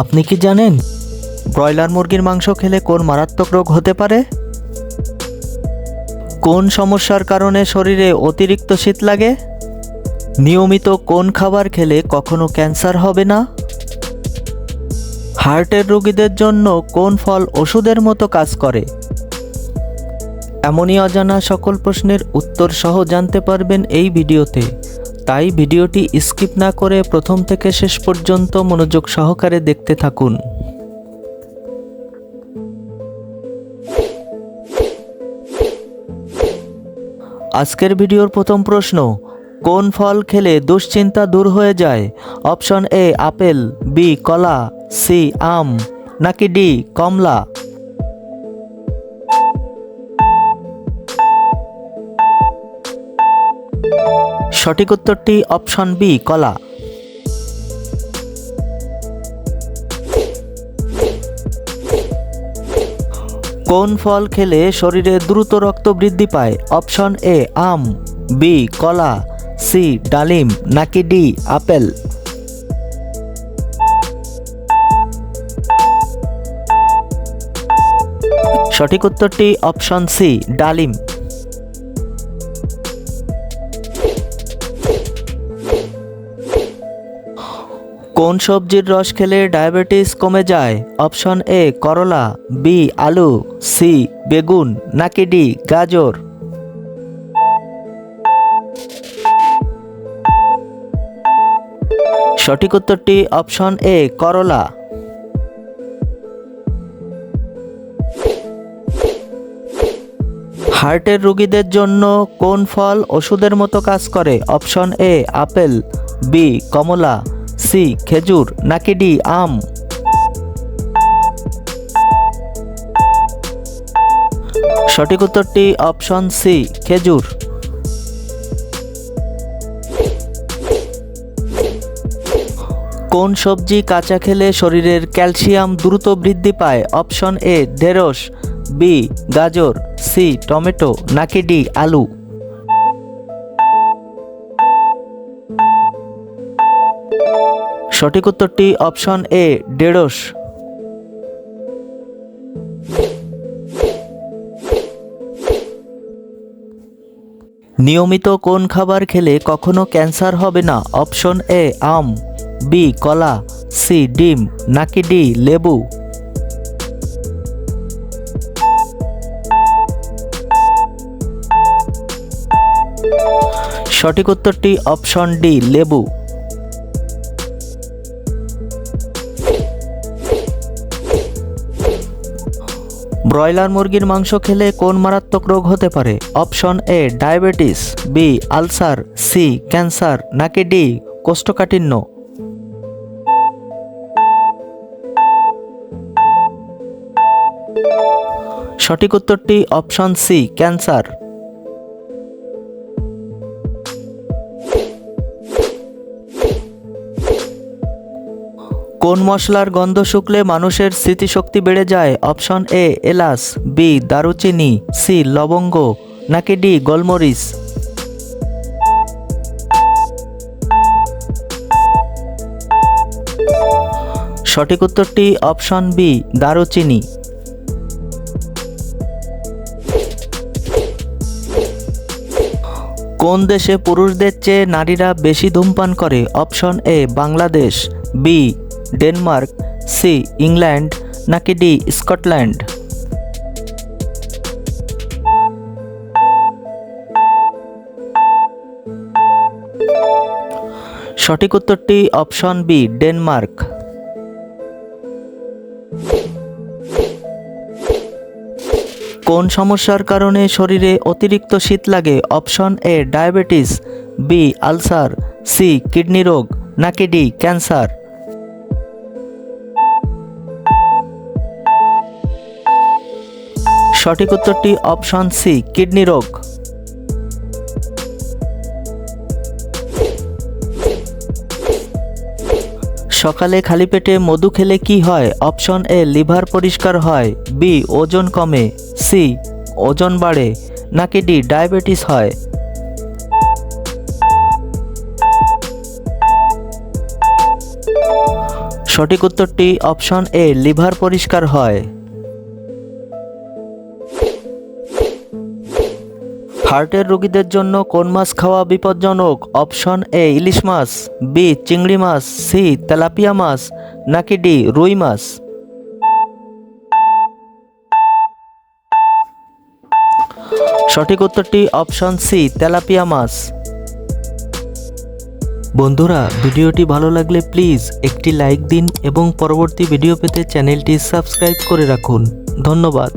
আপনি কি জানেন ব্রয়লার মুরগির মাংস খেলে কোন মারাত্মক রোগ হতে পারে? কোন সমস্যার কারণে শরীরে অতিরিক্ত শীত লাগে? নিয়মিত কোন খাবার খেলে কখনো ক্যান্সার হবে না? হার্টের রোগীদের জন্য কোন ফল ওষুধের মতো কাজ করে? এমনই অজানা সকল প্রশ্নের উত্তর সহ জানতে পারবেন এই ভিডিওতে। তাই ভিডিওটি স্কিপ না করে প্রথম থেকে শেষ পর্যন্ত মনোযোগ সহকারে দেখতে থাকুন। আজকের ভিডিওর প্রথম প্রশ্ন, কোন ফল খেলে দুশ্চিন্তা দূর হয়ে যায়? অপশন এ আপেল, বি কলা, সি আম, নাকি ডি কমলা? সঠিক উত্তরটি অপশন বি কলা। কোন ফল খেলে শরীরে দ্রুত রক্ত বৃদ্ধি পায়? অপশন এ আম, বি কলা, সি ডালিম, নাকি ডি আপেল? সঠিক উত্তরটি অপশন সি ডালিম। কোন সবজির রস খেলে ডায়াবেটিস কমে যায়? অপশন এ করলা, বি আলু, সি বেগুন, নাকি ডি গাজর? সঠিক উত্তরটি অপশন এ করলা। হার্টের রোগীদের জন্য কোন ফল ওষুধের মতো কাজ করে? অপশন এ আপেল, বি কমলা, সি খেজুর, নাকি ডি আম? সঠিক উত্তরটি অপশন সি খেজুর। কোন সবজি কাঁচা খেলে শরীরের ক্যালসিয়াম দ্রুত বৃদ্ধি পায়? অপশন এ ঢেঁড়স, বি গাজর, সি টমেটো, নাকি ডি আলু? সঠিক উত্তরটি অপশন এ ঢেঁড়স। নিয়মিত কোন খাবার খেলে কখনো ক্যান্সার হবে না? অপশন এ আম, বি কলা, সি ডিম, নাকি ডি লেবু? সঠিক উত্তরটি অপশন ডি লেবু। ব্রয়লার মুরগির মাংস খেলে কোন মারাত্মক রোগ হতে পারে? Option A diabetes, B ulcer, C cancer, নাকি ডি কোষ্ঠকাঠিন্য? সঠিক উত্তরটি অপশন সি ক্যান্সার। কোন মশলার গন্ধ শুকলে মানুষের স্মৃতিশক্তি বেড়ে যায়? অপশন এ এলাচ, বি দারুচিনি, সি লবঙ্গ, নাকি ডি গোলমরিচ? সঠিক উত্তরটি অপশন বি দারুচিনি। কোন দেশে পুরুষদের চেয়ে নারীরা বেশি ধূমপান করে? Option A Bangladesh, B Denmark, C England, নাকি ডি স্কটল্যান্ড? সঠিক উত্তরটি অপশন বি ডেনমার্ক। কোন সমস্যার কারণে শরীরে অতিরিক্ত শীত লাগে? Option A diabetes, B ulcer, C kidney রোগ, নাকি ডি ক্যান্সার? সঠিক উত্তরটি অপশন সি কিডনি রোগ। সকালে খালি পেটে মধু খেলে কি হয়? অপশন এ লিভার পরিষ্কার হয়, বি ওজন কমে, সি ওজন বাড়ে, নাকি ডি ডায়াবেটিস হয়? সঠিক উত্তরটি অপশন এ, লিভার পরিষ্কার হয়। হার্টের রোগীদের জন্য কোন মাছ খাওয়া বিপজ্জনক? Option A, ilish much, B, চিংড়ি মাছ, সি, তেলাপিয়া মাছ, নাকি ডি, রুই মাছ? সঠিক উত্তরটি অপশন সি, তেলাপিয়া মাছ। বন্ধুরা, ভিডিওটি ভালো লাগলে প্লিজ একটি লাইক দিন এবং পরবর্তী ভিডিও পেতে চ্যানেলটি সাবস্ক্রাইব করে রাখুন। ধন্যবাদ।